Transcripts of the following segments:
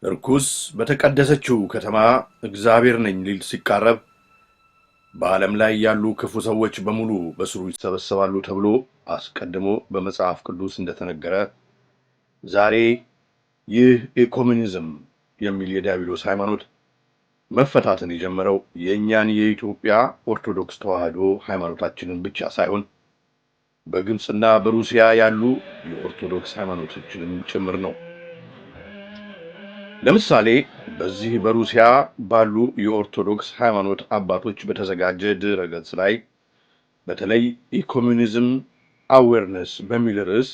ርኩስ በተቀደሰችው ከተማ እግዚአብሔር ነኝ ሊል ሲቃረብ በዓለም ላይ ያሉ ክፉ ሰዎች በሙሉ በስሩ ይሰበሰባሉ ተብሎ አስቀድሞ በመጽሐፍ ቅዱስ እንደተነገረ ዛሬ ይህ ኢኮሙኒዝም የሚል የዲያብሎስ ሃይማኖት መፈታትን የጀመረው የእኛን የኢትዮጵያ ኦርቶዶክስ ተዋሕዶ ሃይማኖታችንን ብቻ ሳይሆን በግብፅና በሩሲያ ያሉ የኦርቶዶክስ ሃይማኖቶችንም ጭምር ነው። ለምሳሌ በዚህ በሩሲያ ባሉ የኦርቶዶክስ ሃይማኖት አባቶች በተዘጋጀ ድረ-ገጽ ላይ በተለይ ኢኮሙኒዝም አዌርነስ በሚል ርዕስ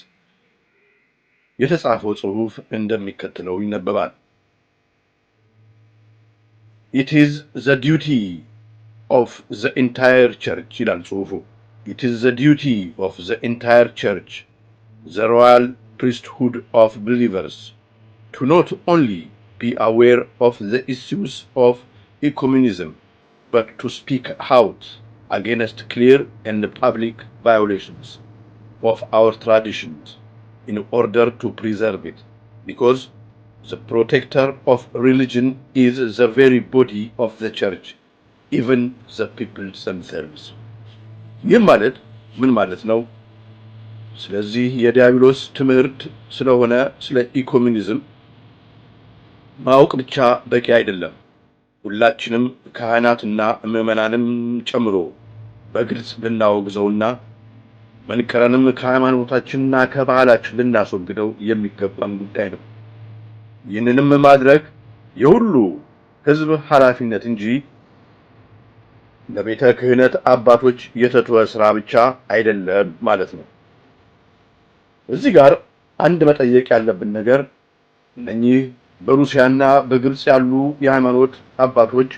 የተጻፈው ጽሑፍ እንደሚከተለው ይነበባል። It is the duty of the entire church ይላል ጽሑፉ። It is the duty of the entire church, the royal priesthood of believers, to not only be aware of the issues of ecumenism, but to speak out against clear and public violations of our traditions in order to preserve it, because the protector of religion is the very body of the church, even the people themselves. ይህ ማለት ምን ማለት ነው? ስለዚህ የዲያብሎስ ትምህርት ስለሆነ ስለ ኢኮሙኒዝም ማወቅ ብቻ በቂ አይደለም። ሁላችንም ካህናትና ምዕመናንም ጨምሮ በግልጽ ልናወግዘውና መንከረንም ከሃይማኖታችንና ከባህላችን ልናስወግደው የሚገባን ጉዳይ ነው። ይህንንም ማድረግ የሁሉ ሕዝብ ኃላፊነት እንጂ ለቤተ ክህነት አባቶች የተተወ ሥራ ብቻ አይደለም ማለት ነው። እዚህ ጋር አንድ መጠየቅ ያለብን ነገር እነኚህ በሩሲያና በግብፅ ያሉ የሃይማኖት አባቶች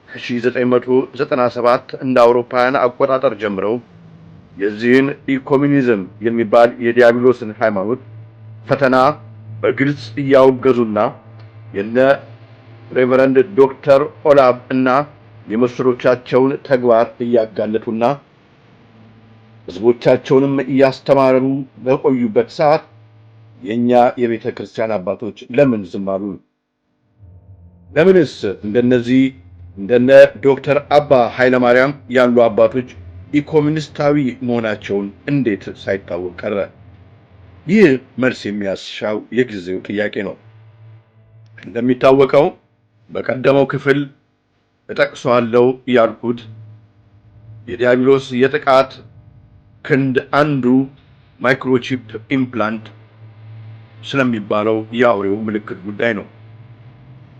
ከ1997 እንደ አውሮፓውያን አቆጣጠር ጀምረው የዚህን ኢኮሙኒዝም የሚባል የዲያብሎስን ሃይማኖት ፈተና በግልጽ እያወገዙና የነ ሬቨረንድ ዶክተር ኦላብ እና የመሰሎቻቸውን ተግባር እያጋለጡና ሕዝቦቻቸውንም እያስተማሩ በቆዩበት ሰዓት የኛ የቤተ ክርስቲያን አባቶች ለምን ዝም አሉ? ለምንስ እንደነ ዶክተር አባ ኃይለማርያም ያሉ አባቶች ኢኮሙኒስታዊ መሆናቸውን እንዴት ሳይታወቅ ቀረ? ይህ መልስ የሚያሻው የጊዜው ጥያቄ ነው። እንደሚታወቀው በቀደመው ክፍል እጠቅሰዋለሁ ያልኩት የዲያብሎስ የጥቃት ክንድ አንዱ ማይክሮቺፕ ኢምፕላንት ስለሚባለው የአውሬው ምልክት ጉዳይ ነው።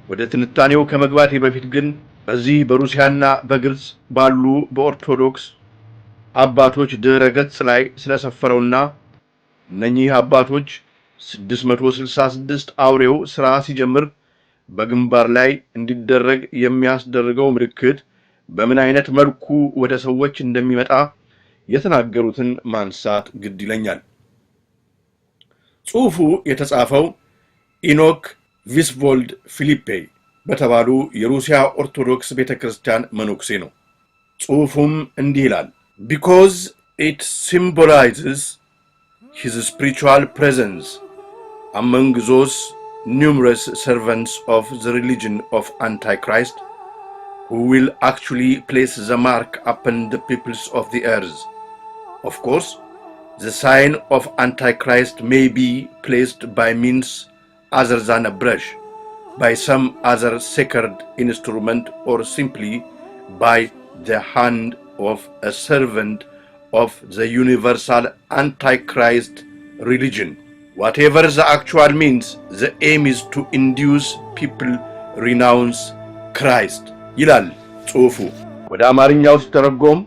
ወደ ትንታኔው ከመግባቴ በፊት ግን በዚህ በሩሲያና በግብፅ ባሉ በኦርቶዶክስ አባቶች ድረ-ገጽ ላይ ስለሰፈረውና እነኚህ አባቶች 666 አውሬው ሥራ ሲጀምር በግንባር ላይ እንዲደረግ የሚያስደርገው ምልክት በምን አይነት መልኩ ወደ ሰዎች እንደሚመጣ የተናገሩትን ማንሳት ግድ ይለኛል። ጽሑፉ የተጻፈው ኢኖክ ቪስቮልድ ፊሊፔ በተባሉ የሩሲያ ኦርቶዶክስ ቤተክርስቲያን መነኩሴ ነው። ጽሑፉም እንዲህ ይላል: Because it symbolizes his spiritual presence among those numerous servants of the religion of Antichrist who will actually place the mark upon the peoples of the earth. Of course, the sign of Antichrist may be placed by means other than a brush, by some other sacred instrument, or simply by the hand of a servant of the universal Antichrist religion. Whatever the actual means, the aim is to induce people renounce Christ. ይላል ጽሑፉ። ወደ አማርኛው ሲተረጎም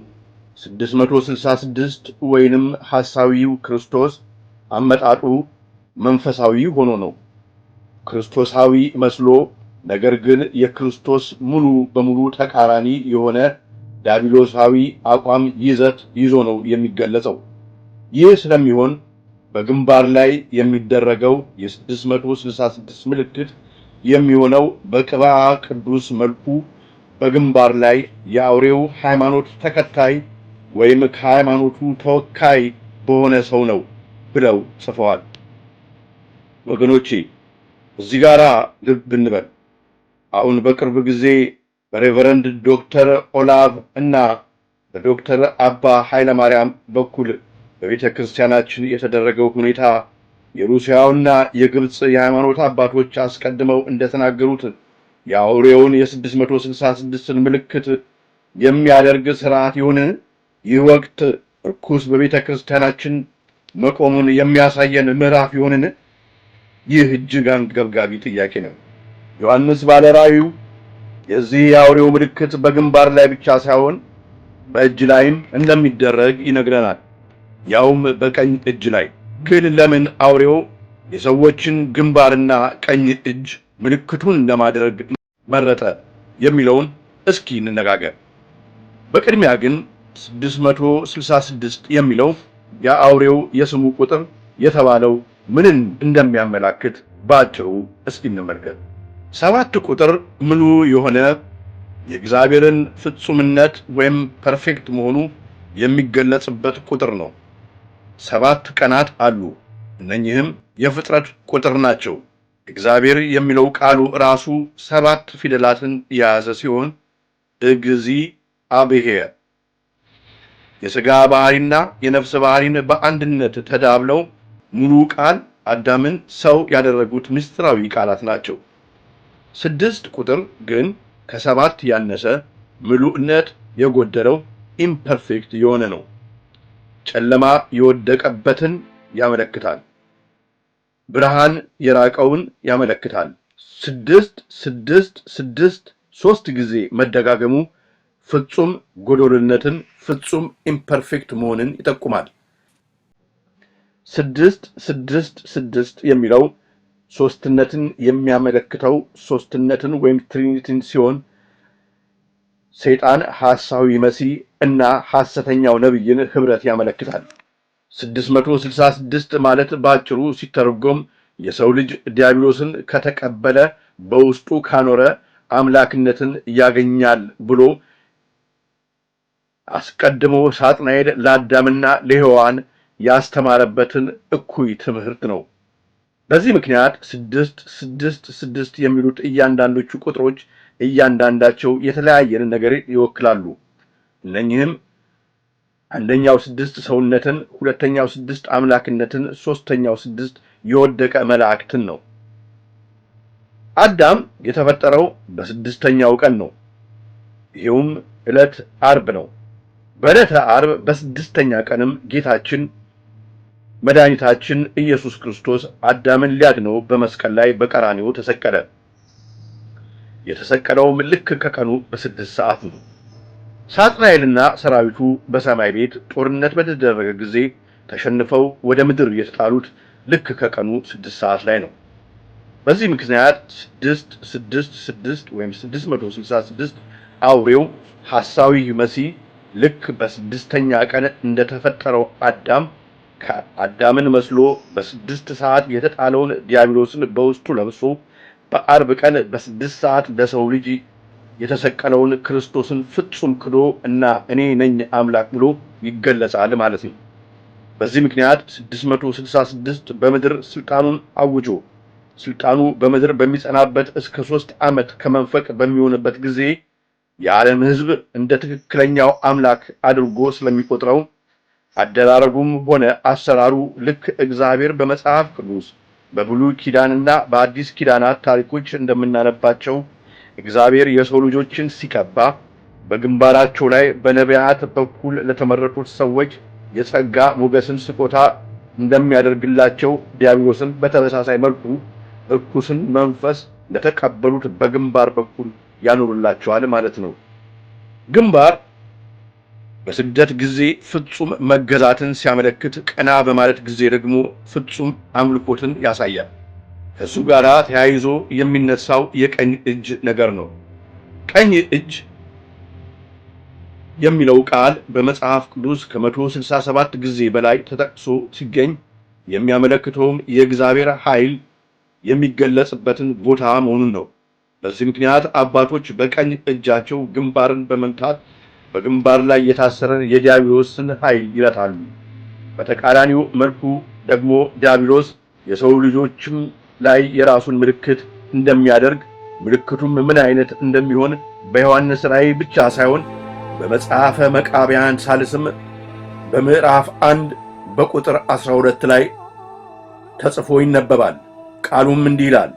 666 ወይንም ሐሳዊው ክርስቶስ አመጣጡ መንፈሳዊ ሆኖ ነው። ክርስቶሳዊ መስሎ ነገር ግን የክርስቶስ ሙሉ በሙሉ ተቃራኒ የሆነ ዲያብሎሳዊ አቋም ይዘት ይዞ ነው የሚገለጸው። ይህ ስለሚሆን በግንባር ላይ የሚደረገው የ666 ምልክት የሚሆነው በቅባ ቅዱስ መልኩ በግንባር ላይ የአውሬው ሃይማኖት ተከታይ ወይም ከሃይማኖቱ ተወካይ በሆነ ሰው ነው ብለው ጽፈዋል። ወገኖቼ እዚህ ጋር ልብ እንበል። አሁን በቅርብ ጊዜ በሬቨረንድ ዶክተር ኦላቭ እና በዶክተር አባ ኃይለማርያም በኩል በቤተ ክርስቲያናችን የተደረገው ሁኔታ የሩሲያውና የግብፅ የሃይማኖት አባቶች አስቀድመው እንደተናገሩት የአውሬውን የ666ን ምልክት የሚያደርግ ስርዓት ይሁን? ይህ ወቅት ርኩስ በቤተ ክርስቲያናችን መቆሙን የሚያሳየን ምዕራፍ ይሁንን? ይህ እጅግ አንገብጋቢ ጥያቄ ነው። ዮሐንስ ባለራእዩ የዚህ የአውሬው ምልክት በግንባር ላይ ብቻ ሳይሆን በእጅ ላይም እንደሚደረግ ይነግረናል፣ ያውም በቀኝ እጅ ላይ። ግን ለምን አውሬው የሰዎችን ግንባርና ቀኝ እጅ ምልክቱን ለማድረግ መረጠ የሚለውን እስኪ እንነጋገር። በቅድሚያ ግን 666 የሚለው የአውሬው የስሙ ቁጥር የተባለው ምንን እንደሚያመላክት በአጭሩ እስኪ እንመልከት። 7 ቁጥር ምሉ የሆነ የእግዚአብሔርን ፍጹምነት ወይም ፐርፌክት መሆኑ የሚገለጽበት ቁጥር ነው። 7 ቀናት አሉ። እነኚህም የፍጥረት ቁጥር ናቸው። እግዚአብሔር የሚለው ቃሉ ራሱ 7 ፊደላትን የያዘ ሲሆን እግዚአብሔር የሥጋ ባህሪና የነፍስ ባህሪን በአንድነት ተዳብለው ሙሉ ቃል አዳምን ሰው ያደረጉት ምስጢራዊ ቃላት ናቸው። 6 ቁጥር ግን ከ7 ያነሰ ምሉዕነት የጎደለው ኢምፐርፌክት የሆነ ነው። ጨለማ የወደቀበትን ያመለክታል። ብርሃን የራቀውን ያመለክታል። 666 3 ጊዜ መደጋገሙ ፍጹም ጎዶልነትን፣ ፍጹም ኢምፐርፌክት መሆንን ይጠቁማል። 666 የሚለው ሶስትነትን የሚያመለክተው ሶስትነትን ወይም ትሪኒቲን ሲሆን ሰይጣን፣ ሐሳዊ መሲህ እና ሐሰተኛው ነብይን ህብረት ያመለክታል። 666 ማለት ባጭሩ ሲተረጎም የሰው ልጅ ዲያብሎስን ከተቀበለ በውስጡ ካኖረ አምላክነትን ያገኛል ብሎ አስቀድሞ ሳጥናኤል ለአዳምና ለሔዋን ያስተማረበትን እኩይ ትምህርት ነው። በዚህ ምክንያት 666 የሚሉት እያንዳንዶቹ ቁጥሮች እያንዳንዳቸው የተለያየን ነገር ይወክላሉ። እነኚህም አንደኛው 6 ሰውነትን፣ ሁለተኛው 6 አምላክነትን፣ ሶስተኛው 6 የወደቀ መላእክትን ነው። አዳም የተፈጠረው በ6ኛው ቀን ነው። ይሄውም ዕለት ዓርብ ነው። በዕለተ ዓርብ በ6ኛ ቀንም ጌታችን መድኃኒታችን ኢየሱስ ክርስቶስ አዳምን ሊያድነው በመስቀል ላይ በቀራንዮ ተሰቀለ። የተሰቀለውም ልክ ከቀኑ በ6 ሰዓት ነው። ሳጥናኤልና ሰራዊቱ በሰማይ ቤት ጦርነት በተደረገ ጊዜ ተሸንፈው ወደ ምድር የተጣሉት ልክ ከቀኑ 6 ሰዓት ላይ ነው። በዚህ ምክንያት 666 ወይም 666 አውሬው ሐሳዊ መሲህ ልክ በ6ኛ ቀን እንደተፈጠረው አዳምን መስሎ በ6 ሰዓት የተጣለውን ዲያብሎስን በውስጡ ለብሶ በዓርብ ቀን በ6 ሰዓት ለሰው ልጅ የተሰቀለውን ክርስቶስን ፍጹም ክዶ እና እኔ ነኝ አምላክ ብሎ ይገለጻል ማለት ነው። በዚህ ምክንያት 666 በምድር ስልጣኑን አውጆ ስልጣኑ በምድር በሚጸናበት እስከ 3 ዓመት ከመንፈቅ በሚሆንበት ጊዜ የዓለም ሕዝብ እንደ ትክክለኛው አምላክ አድርጎ ስለሚቆጥረው አደራረጉም ሆነ አሰራሩ ልክ እግዚአብሔር በመጽሐፍ ቅዱስ በብሉይ ኪዳንና በአዲስ ኪዳናት ታሪኮች እንደምናነባቸው እግዚአብሔር የሰው ልጆችን ሲቀባ በግንባራቸው ላይ በነቢያት በኩል ለተመረጡት ሰዎች የጸጋ ሞገስን ስጦታ እንደሚያደርግላቸው ዲያብሎስን በተመሳሳይ መልኩ እርኩስን መንፈስ ለተቀበሉት በግንባር በኩል ያኖርላቸዋል ማለት ነው። ግንባር በስግደት ጊዜ ፍጹም መገዛትን ሲያመለክት፣ ቀና በማለት ጊዜ ደግሞ ፍጹም አምልኮትን ያሳያል። ከሱ ጋር ተያይዞ የሚነሳው የቀኝ እጅ ነገር ነው። ቀኝ እጅ የሚለው ቃል በመጽሐፍ ቅዱስ ከ167 ጊዜ በላይ ተጠቅሶ ሲገኝ የሚያመለክተውም የእግዚአብሔር ኃይል የሚገለጽበትን ቦታ መሆኑን ነው። በዚህ ምክንያት አባቶች በቀኝ እጃቸው ግንባርን በመምታት በግንባር ላይ የታሰረን የዲያብሎስን ኃይል ይረታሉ። በተቃራኒው መልኩ ደግሞ ዲያብሎስ የሰው ልጆችም ላይ የራሱን ምልክት እንደሚያደርግ ምልክቱም ምን አይነት እንደሚሆን በዮሐንስ ራእይ ብቻ ሳይሆን በመጽሐፈ መቃብያን ሳልስም በምዕራፍ 1 በቁጥር 12 ላይ ተጽፎ ይነበባል። ቃሉም እንዲህ ይላል፣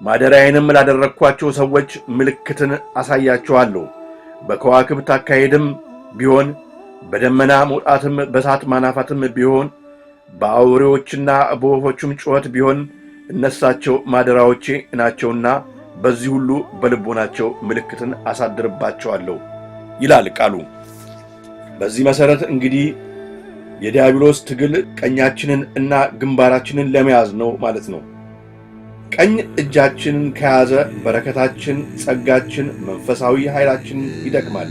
ማደሪያዬንም ላደረግኳቸው ሰዎች ምልክትን አሳያቸዋለሁ። በከዋክብት አካሄድም ቢሆን፣ በደመና መውጣትም፣ በእሳት ማናፋትም ቢሆን፣ በአውሬዎችና በወፎችም ጩኸት ቢሆን እነሳቸው ማደሪያዎቼ ናቸውና በዚህ ሁሉ በልቦናቸው ምልክትን አሳድርባቸዋለሁ ይላል ቃሉ። በዚህ መሰረት እንግዲህ የዲያብሎስ ትግል ቀኛችንን እና ግንባራችንን ለመያዝ ነው ማለት ነው። ቀኝ እጃችንን ከያዘ በረከታችን፣ ጸጋችን፣ መንፈሳዊ ኃይላችን ይደክማል።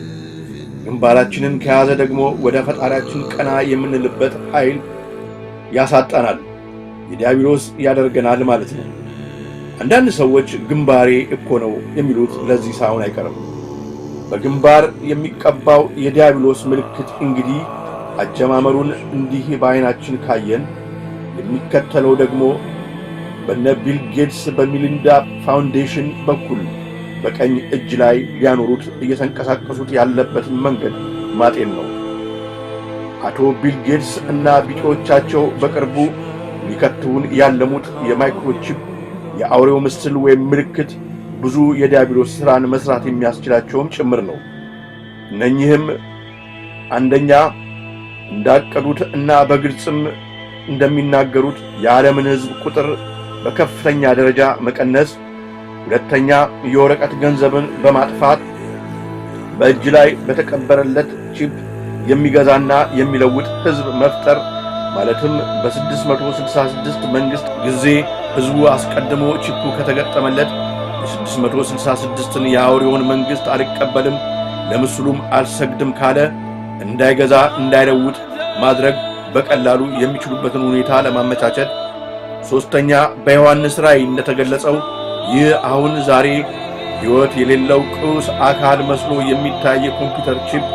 ግንባራችንን ከያዘ ደግሞ ወደ ፈጣሪያችን ቀና የምንልበት ኃይል ያሳጣናል፣ የዲያብሎስ ያደርገናል ማለት ነው። አንዳንድ ሰዎች ግንባሬ እኮ ነው የሚሉት ለዚህ ሳይሆን አይቀርም። በግንባር የሚቀባው የዲያብሎስ ምልክት እንግዲህ አጀማመሩን እንዲህ በዓይናችን ካየን፣ የሚከተለው ደግሞ በነ ቢል ጌትስ በሚሊንዳ ፋውንዴሽን በኩል በቀኝ እጅ ላይ ሊያኖሩት እየተንቀሳቀሱት ያለበትን መንገድ ማጤን ነው። አቶ ቢል ጌትስ እና ቢጤዎቻቸው በቅርቡ ሊከትቡን ያለሙት የማይክሮቺፕ የአውሬው ምስል ወይም ምልክት ብዙ የዲያብሎስ ሥራን መስራት የሚያስችላቸውም ጭምር ነው። እነኚህም አንደኛ እንዳቀዱት እና በግልጽም እንደሚናገሩት የዓለምን ሕዝብ ቁጥር በከፍተኛ ደረጃ መቀነስ፣ ሁለተኛ የወረቀት ገንዘብን በማጥፋት በእጅ ላይ በተቀበረለት ቺፕ የሚገዛና የሚለውጥ ሕዝብ መፍጠር፣ ማለትም በ666 መንግሥት ጊዜ ሕዝቡ አስቀድሞ ቺፑ ከተገጠመለት የ666ን የአውሬውን መንግሥት አልቀበልም ለምስሉም አልሰግድም ካለ እንዳይገዛ እንዳይለውጥ ማድረግ በቀላሉ የሚችሉበትን ሁኔታ ለማመቻቸት፣ ሦስተኛ በዮሐንስ ራእይ እንደተገለጸው ይህ አሁን ዛሬ ሕይወት የሌለው ቁስ አካል መስሎ የሚታይ የኮምፒውተር ቺፕ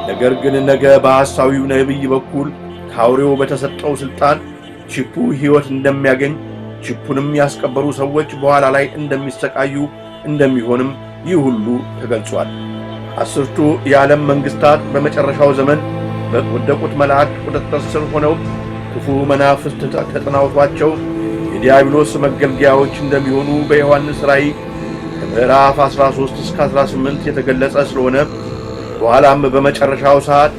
ነገር ግን ነገ በሐሳዊው ነቢይ በኩል ከአውሬው በተሰጠው ሥልጣን ቺፑ ሕይወት እንደሚያገኝ፣ ቺፑንም ያስቀበሩ ሰዎች በኋላ ላይ እንደሚሰቃዩ እንደሚሆንም ይህ ሁሉ ተገልጿል። 10ቱ የዓለም መንግሥታት በመጨረሻው ዘመን በወደቁት መላእክት ቁጥጥር ስር ሆነው ክፉ መናፍስት ተጠናውቷቸው የዲያብሎስ መገልገያዎች እንደሚሆኑ በዮሐንስ ራእይ ከምዕራፍ 13 እስከ 18 የተገለጸ ስለሆነ በኋላም በመጨረሻው ሰዓት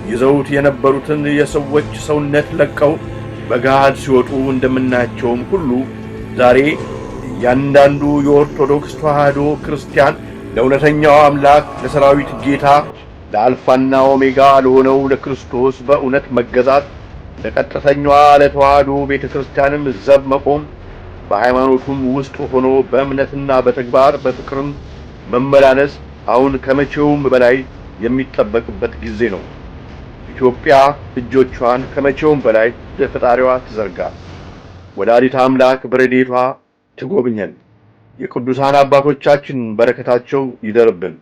ይዘውት የነበሩትን የሰዎች ሰውነት ለቀው በገሃድ ሲወጡ እንደምናያቸውም ሁሉ ዛሬ እያንዳንዱ የኦርቶዶክስ ተዋሕዶ ክርስቲያን ለእውነተኛው አምላክ ለሰራዊት ጌታ ለአልፋና ኦሜጋ ለሆነው ለክርስቶስ በእውነት መገዛት፣ ለቀጥተኛዋ ለተዋሕዶ ቤተ ክርስቲያንም ዘብ መቆም፣ በሃይማኖቱም ውስጥ ሆኖ በእምነትና በተግባር በፍቅርም መመላለስ አሁን ከመቼውም በላይ የሚጠበቅበት ጊዜ ነው። ኢትዮጵያ እጆቿን ከመቼውም በላይ ለፈጣሪዋ ትዘርጋ። ወላዲተ አምላክ በረድኤቷ ትጎብኘን። የቅዱሳን አባቶቻችን በረከታቸው ይደርብን።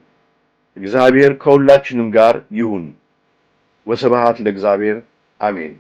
እግዚአብሔር ከሁላችንም ጋር ይሁን። ወስብሐት ለእግዚአብሔር አሜን።